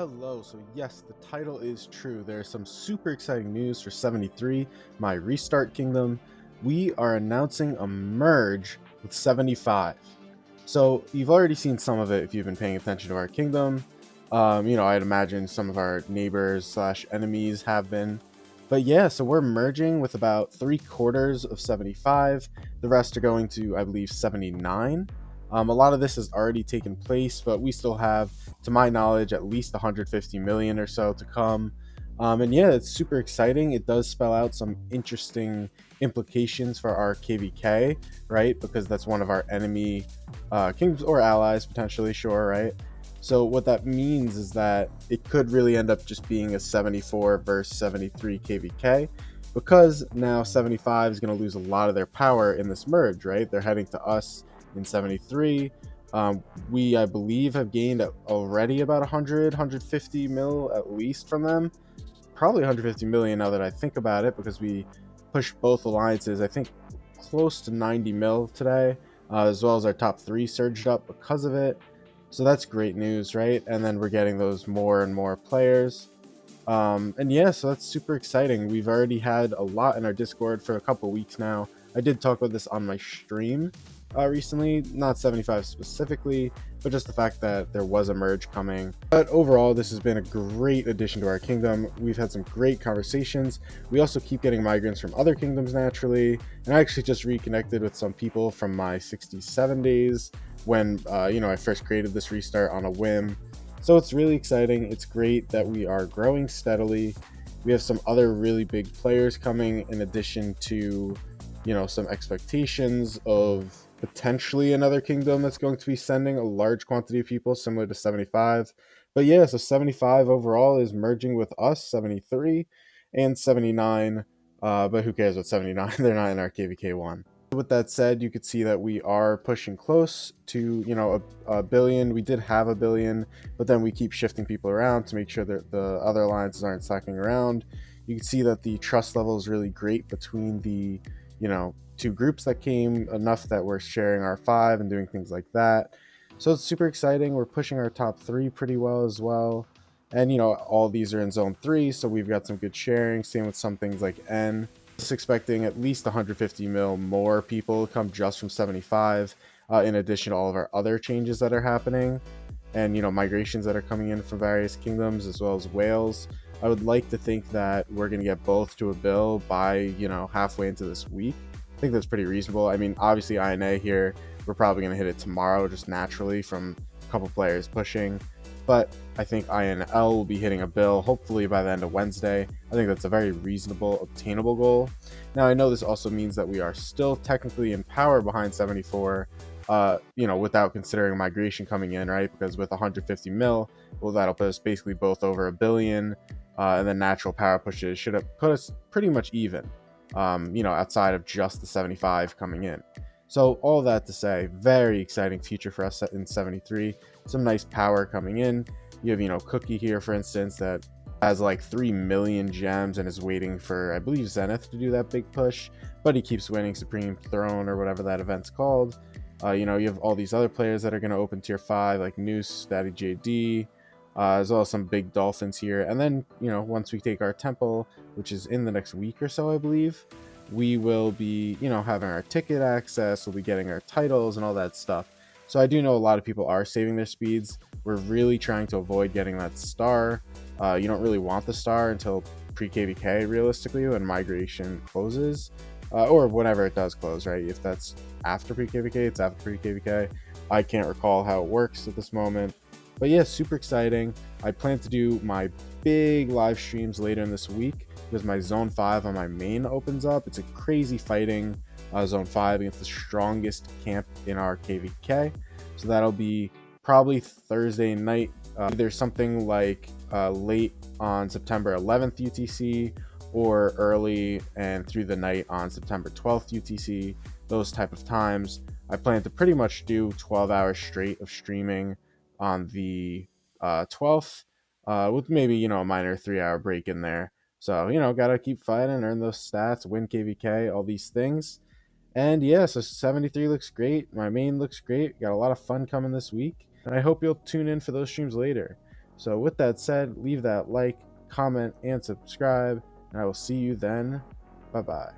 Hello, so yes, the title is true. There's some super exciting news for 73, my restart kingdom. We are announcing a merge with 75. So you've already seen some of it if you've been paying attention to our kingdom. I'd imagine some of our neighbors slash enemies have been. But yeah, so we're merging with about 3/4 of 75. The rest are going to, I believe, 79. A lot of this has already taken place, but we still have, to my knowledge, at least 150 million or so to come. And yeah, it's super exciting. It does spell out some interesting implications for our KVK, right? Because that's one of our enemy kingdoms or allies, potentially, sure, right? So what that means is that it could really end up just being a 74 versus 73 KVK, because now 75 is going to lose a lot of their power in this merge, right? They're heading to us in 73. We, I believe, have gained already about 150 mil at least from them. Probably 150 million now that I think about it, because we pushed both alliances, I think, close to 90 mil today, as well as our top three surged up because of it. So that's great news, right? And then we're getting those more and more players. And yeah, so that's super exciting. We've already had a lot in our Discord for a couple weeks now. I did talk about this on my stream recently, not 75 specifically, but just the fact that there was a merge coming. But overall, this has been a great addition to our kingdom. We've had some great conversations. We also keep getting migrants from other kingdoms naturally, and I actually just reconnected with some people from my 67 days when I first created this restart on a whim. So it's really exciting. It's great that we are growing steadily. We have some other really big players coming, in addition to, some expectations of potentially another kingdom that's going to be sending a large quantity of people, similar to 75. But yeah, so 75 overall is merging with us, 73 and 79. But who cares what 79? They're not in our KVK1. With that said, you could see that we are pushing close to, a billion. We did have a billion, but then we keep shifting people around to make sure that the other alliances aren't slacking around. You can see that the trust level is really great between the, two groups that came, enough that we're sharing our five and doing things like that. So it's super exciting. We're pushing our top three pretty well as well. And, all these are in zone three, so we've got some good sharing. Same with some things like N. Just expecting at least 150 mil more people come just from 75, in addition to all of our other changes that are happening, and migrations that are coming in from various kingdoms as well as Wales. I would like to think that we're going to get both to a bill by halfway into this week. I think that's pretty reasonable. I mean, obviously INA here, we're probably going to hit it tomorrow just naturally from a couple players pushing, but I think INL will be hitting a bill hopefully by the end of Wednesday. I think that's a very reasonable, obtainable goal. Now, I know this also means that we are still technically in power behind 74, without considering migration coming in, right? Because with 150 mil, well, that'll put us basically both over a billion, and then natural power pushes should have put us pretty much even, outside of just the 75 coming in. So all that to say, very exciting future for us in 73. Some nice power coming in. You have, Cookie here, for instance, that has like 3 million gems and is waiting for, I believe, Zenith to do that big push, but he keeps winning Supreme Throne or whatever that event's called. You have all these other players that are going to open tier 5, like Noose, Daddy JD, as well as some big dolphins here. And then, once we take our temple, which is in the next week or so, I believe, we will be, having our ticket access, we'll be getting our titles and all that stuff. So I do know a lot of people are saving their speeds. We're really trying to avoid getting that star. You don't really want the star until pre-KVK, realistically, when migration closes, or whenever it does close, right? If that's after pre-KVK, it's after pre-KVK. I can't recall how it works at this moment. But yeah, super exciting. I plan to do my big live streams later in this week because my Zone 5 on my main opens up. It's a crazy fighting Zone 5 against the strongest camp in our KVK. So that'll be probably Thursday night, either something like late on September 11th UTC, or early and through the night on September 12th UTC, those type of times. I plan to pretty much do 12 hours straight of streaming on the 12th, with maybe, a minor 3-hour break in there. So, gotta keep fighting, earn those stats, win KVK, all these things. And yeah, so 73 looks great. My main looks great. Got a lot of fun coming this week. And I hope you'll tune in for those streams later. So with that said, leave that like, comment, and subscribe, and I will see you then. Bye bye.